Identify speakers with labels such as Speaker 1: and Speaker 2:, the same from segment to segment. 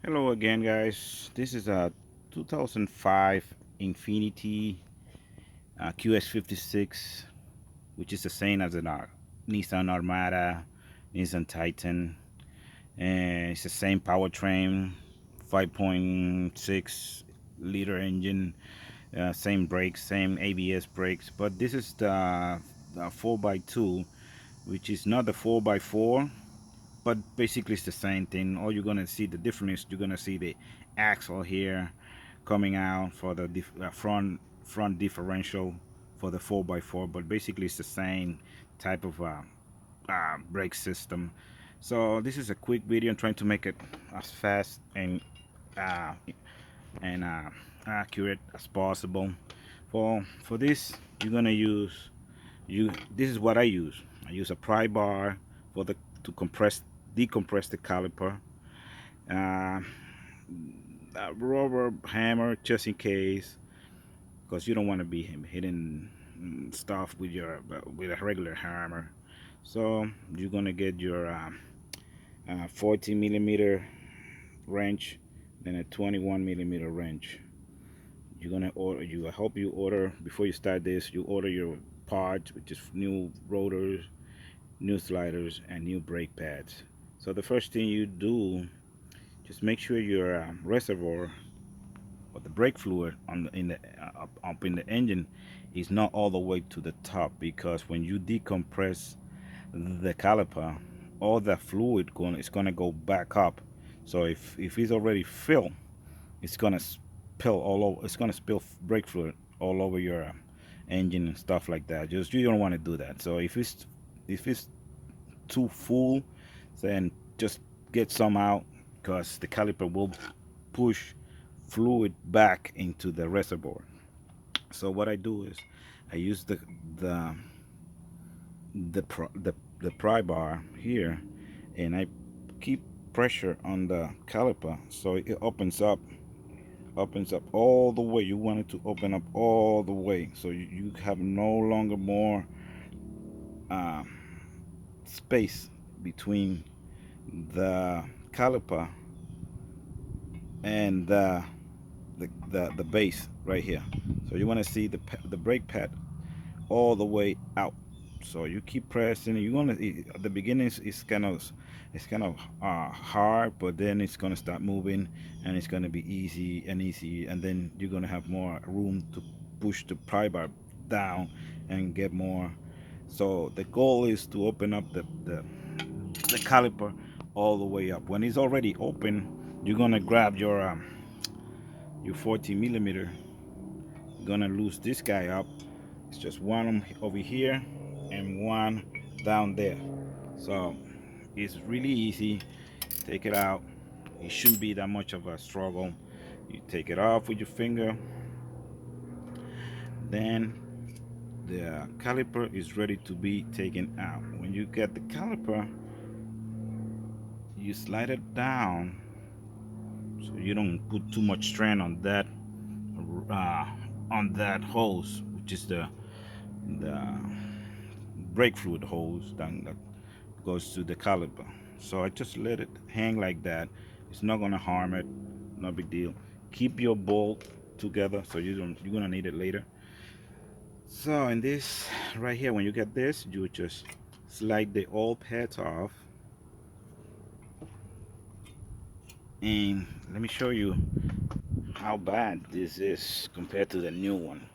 Speaker 1: Hello again, guys. This is a 2005 Infiniti qx56, which is the same as an Nissan ARMADA, Nissan Titan, and it's the same powertrain, 5.6 liter engine, same brakes, same ABS brakes. But this is the 4x2, which is not the 4x4, but basically it's the same thing. All you're gonna see the difference is you're gonna see the axle here coming out for the front differential for the 4x4, but basically it's the same type of brake system. So this is a quick video. I'm trying to make it as fast uh, and accurate as possible. For this, you're gonna use you. This is what I use. I use a pry bar for the to decompress the caliper. Uh, a rubber hammer just in case, because you don't want to be hitting stuff with a regular hammer. So you're gonna get your 40 millimeter wrench, then a 21 millimeter wrench. You're gonna order. I hope you order before you start this. You order your parts, which is new rotors, new sliders, and new brake pads. So the first thing you do, just make sure your reservoir or the brake fluid up in the engine is not all the way to the top, because when you decompress the caliper, all that fluid is gonna go back up. So if it's already filled, it's gonna spill all over. It's gonna spill brake fluid all over your engine and stuff like that. Just you don't want to do that. So if it's too full, then just get some out, because the caliper will push fluid back into the reservoir. So what I do is I use the the pry bar here, and I keep pressure on the caliper so it opens up all the way. You want it to open up all the way, so you have no longer more uh, space between the caliper and the base right here. So you want to see the brake pad all the way out. So you keep pressing. You want to at the beginning it's kind of hard, but then it's gonna start moving, and it's gonna be easy, and then you're gonna have more room to push the pry bar down and get more. So the goal is to open up the caliper all the way up. When it's already open, you're gonna grab your 40 millimeter. You're gonna loose this guy up. It's just one over here and one down there. So it's really easy. Take it out. It shouldn't be that much of a struggle. You take it off with your finger. Then the caliper is ready to be taken out. When you get the caliper, you slide it down so you don't put too much strain uh, on that hose, which is the brake fluid hose that goes to the caliper. So I just let it hang like that. It's not gonna harm it. No big deal. Keep your bolt together, so you're gonna need it later. So in this right here, when you get this, you just slide the old pads off, and let me show you how bad this is compared to the new one.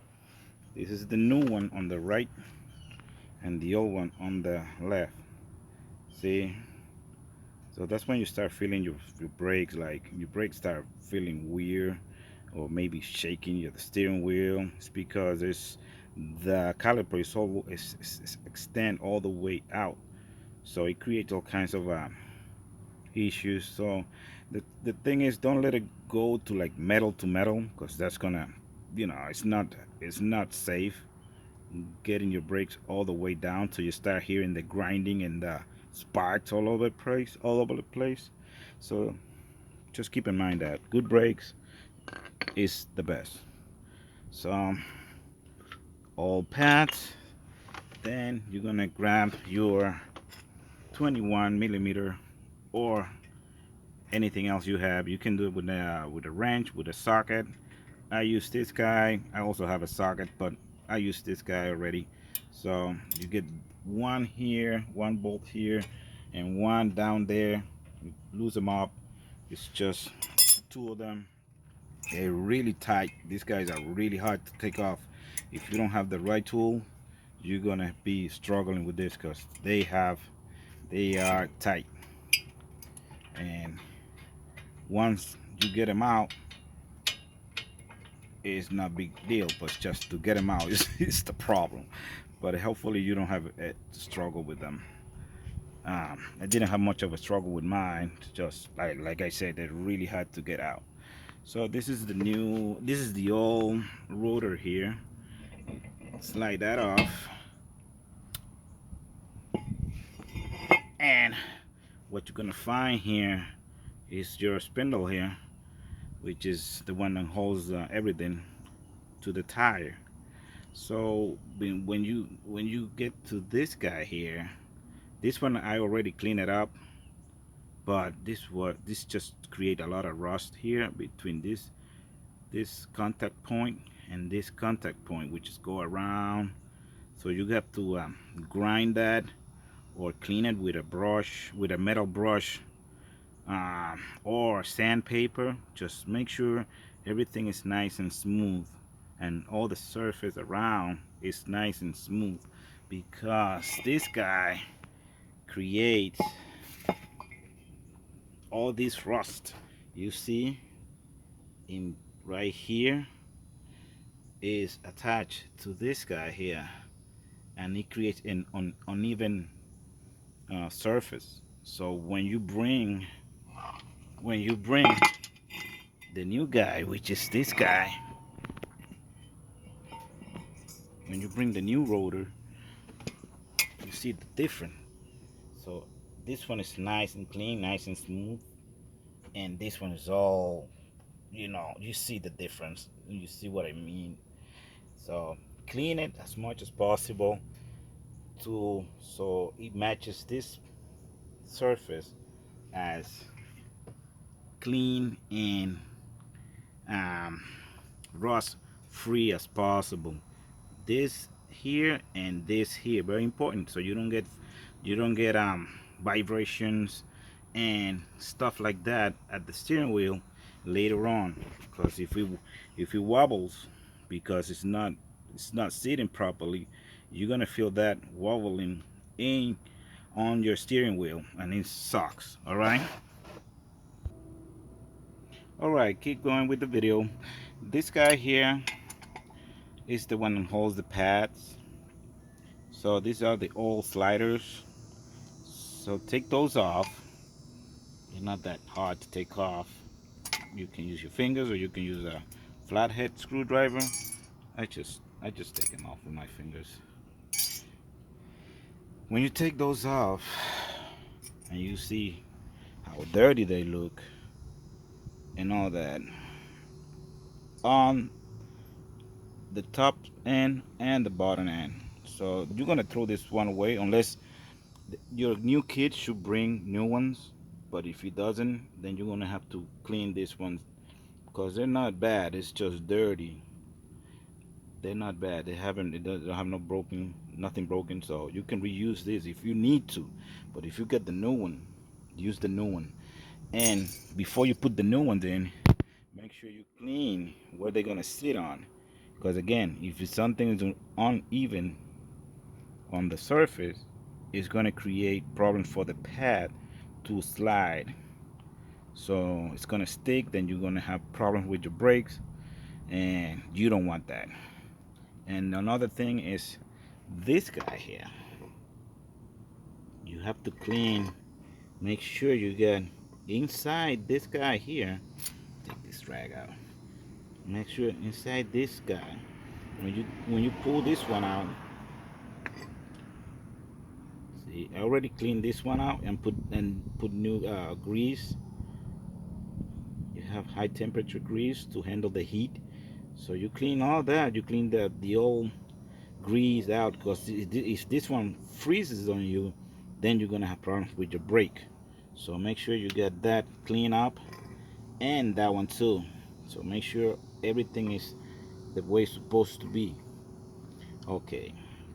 Speaker 1: This is the new one on the right and the old one on the left. See? So that's when you start feeling your brakes, like your brakes start feeling weird, or maybe shaking the steering wheel. It's because it's the caliper is extend all the way out, so it creates all kinds of issues. So the thing is, don't let it go to like metal to metal, because that's gonna, it's not safe getting your brakes all the way down till you start hearing the grinding and the sparks all over the place. So just keep in mind that good brakes is the best. So all pads, then you're gonna grab your 21 millimeter or anything else you have. You can do it with a wrench, with a socket. I use this guy. I also have a socket, but I use this guy already. So you get one here, one bolt here, and one down there. You lose them up. It's just two of them. They're really tight. These guys are really hard to take off. If you don't have the right tool, you're gonna be struggling with this because they are tight. And once you get them out, it's not a big deal, but just to get them out is the problem. But hopefully you don't have a struggle with them. I didn't have much of a struggle with mine. Just like I said, they're really hard to get out. So this is the old rotor here. Slide that off, and what you're gonna find here is your spindle here, which is the one that holds everything to the tire. So when you get to this guy here, this one I already cleaned it up, but this just create a lot of rust here between this contact point and this contact point, which is go around. So you have to grind that or clean it with a brush, with a metal brush, or sandpaper. Just make sure everything is nice and smooth and all the surface around is nice and smooth, because this guy creates all this rust you see in right here is attached to this guy here, and it creates an uneven surface. So when you bring the new guy, which is this guy, when you bring the new rotor, you see the difference. So this one is nice and clean, nice and smooth, and this one is all, you see the difference. You see what I mean? So clean it as much as possible so it matches this surface as clean and um, rust free as possible. This here and this here, very important, so you don't get vibrations and stuff like that at the steering wheel later on. Because if it wobbles because it's not sitting properly, you're gonna feel that wobbling in on your steering wheel, and it sucks. All right, keep going with the video. This guy here is the one that holds the pads. So these are the old sliders. So take those off. They're not that hard to take off. You can use your fingers or you can use a flathead screwdriver. I just take them off with my fingers. When you take those off and you see how dirty they look and all that, on the top end and the bottom end. So you're gonna throw this one away unless your new kid should bring new ones. But if he doesn't, then you're gonna have to clean this one because they're not bad. It's just dirty. They're not bad. They don't have no broken, nothing broken. So you can reuse this if you need to. But if you get the new one, use the new one. And before you put the new ones in, make sure you clean where they're gonna sit on. Because again, if something is uneven on the surface, it's gonna create problems for the pad to slide. So it's gonna stick. Then you're gonna have problems with your brakes, and you don't want that. And another thing is this guy here. You have to clean. Make sure you get inside this guy here. Take this drag out. Make sure inside this guy. When you pull this one out, see, I already cleaned this one out and put new grease. You have high temperature grease to handle the heat. So you clean all that. You clean the old grease out, because if this one freezes on you, then you're gonna have problems with your brake. So make sure you get that clean up, and that one too. So make sure everything is the way it's supposed to be. Okay,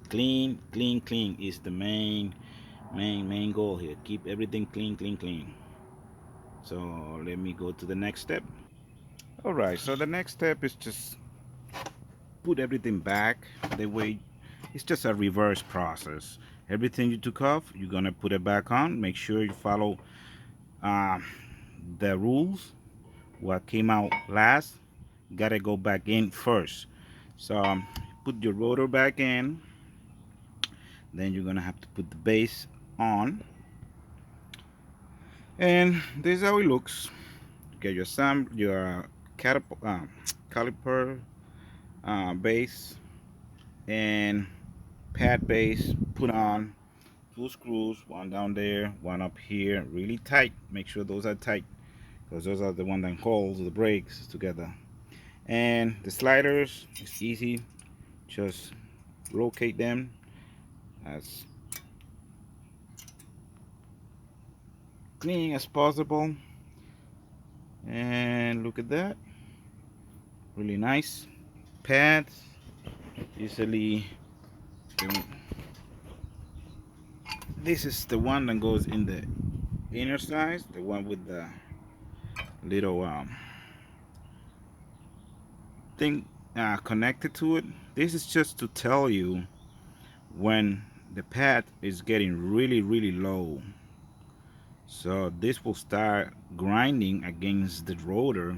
Speaker 1: clean, clean, clean is the main goal here. Keep everything clean, clean, clean. So let me go to the next step. All right, so the next step is just put everything back the way. It's just a reverse process. Everything you took off, you're gonna put it back on. Make sure you follow uh, the rules. What came out last, gotta go back in first. So put your rotor back in. Then you're gonna have to put the base on, and this is how it looks. Get your caliper base and pad base put on. Two screws, one down there, one up here, really tight. Make sure those are tight because those are the one that holds the brakes together. And the sliders, it's easy. Just locate them as clean as possible. And look at that, really nice. Pads, usually this is the one that goes in the inner side, the one with the little thing connected to it. This is just to tell you when the pad is getting really low. So this will start grinding against the rotor,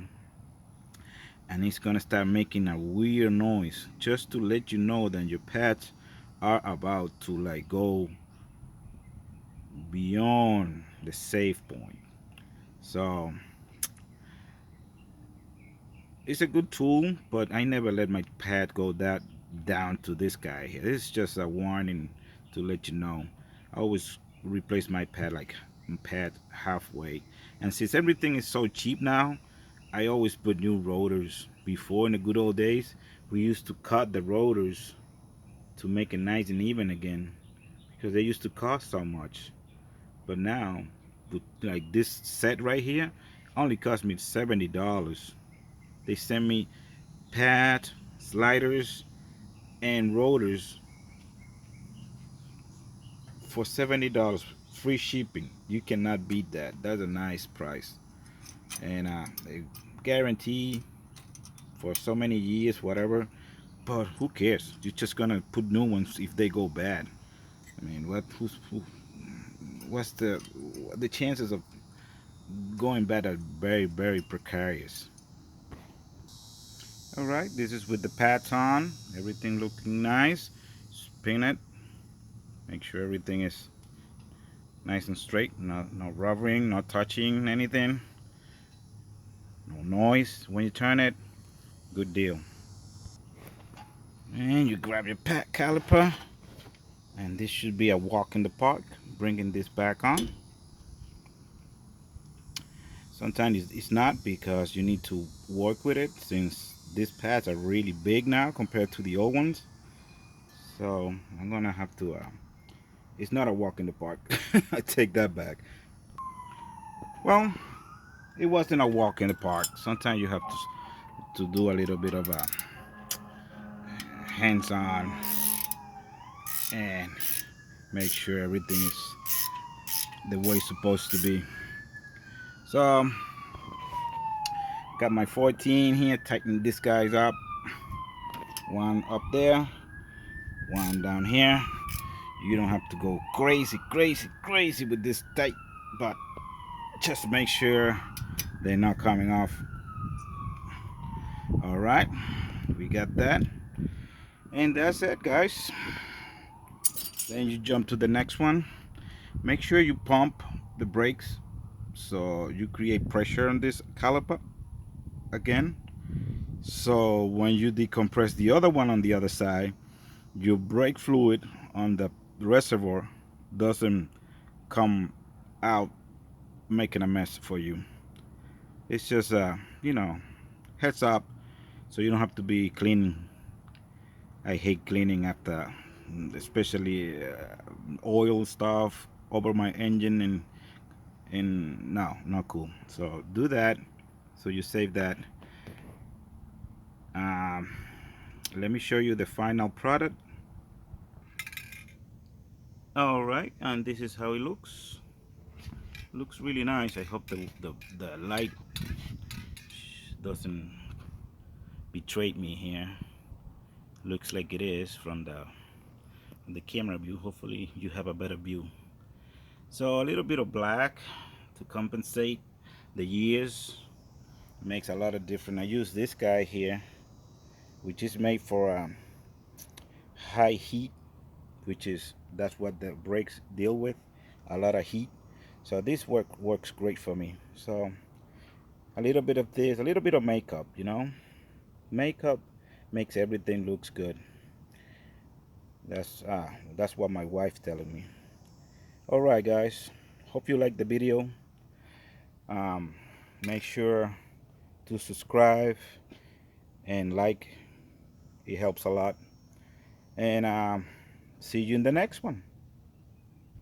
Speaker 1: and it's gonna start making a weird noise just to let you know that your pads are about to like go beyond the safe point. So it's a good tool, but I never let my pad go that down to this guy here. This is just a warning to let you know. I always replace my pad halfway. And since everything is so cheap now, I always put new rotors. Before in the good old days, we used to cut the rotors to make it nice and even again because they used to cost so much. But now, with like this set right here, only cost me $70. They send me pad, sliders, and rotors for $70. Free shipping. You cannot beat that. That's a nice price. And they guarantee for so many years, whatever. But who cares? You're just gonna put new ones if they go bad. I mean, what's the chances of going bad are very precarious. All right, this is with the pads on. Everything looking nice. Spin it. Make sure everything is nice and straight. No rubbering, not touching anything. No noise when you turn it. Good deal. And you grab your pack caliper, and this should be a walk in the park. Bringing this back on. Sometimes it's not because you need to work with it since these pads are really big now compared to the old ones. So I'm gonna have to. It's not a walk in the park. I take that back. Well, it wasn't a walk in the park. Sometimes you have to do a little bit of a hands-on and make sure everything is the way it's supposed to be. So got my 14 here. Tighten this guy's up. One up there. One down here. You don't have to go crazy with this tight, but just make sure they're not coming off. All right, we got that, and that's it, guys. Then you jump to the next one. Make sure you pump the brakes so you create pressure on this caliper again. So when you decompress the other one on the other side, your brake fluid on the reservoir doesn't come out making a mess for you. It's just heads up so you don't have to be cleaning. I hate cleaning after, especially oil stuff over my engine And no, not cool. So do that. So you save that. um, Let me show you the final product. All right, and this is how it looks really nice. I hope the light doesn't betray me here. Looks like it is from the camera view. Hopefully you have a better view. So a little bit of black to compensate the years makes a lot of difference. I use this guy here, which is made for high heat, which is that's what the brakes deal with, a lot of heat. So this works great for me. So a little bit of this, a little bit of makeup, makeup makes everything looks good. That's what my wife's telling me. All right, guys, hope you like the video. um, Make sure to subscribe and like. It helps a lot. And see you in the next one.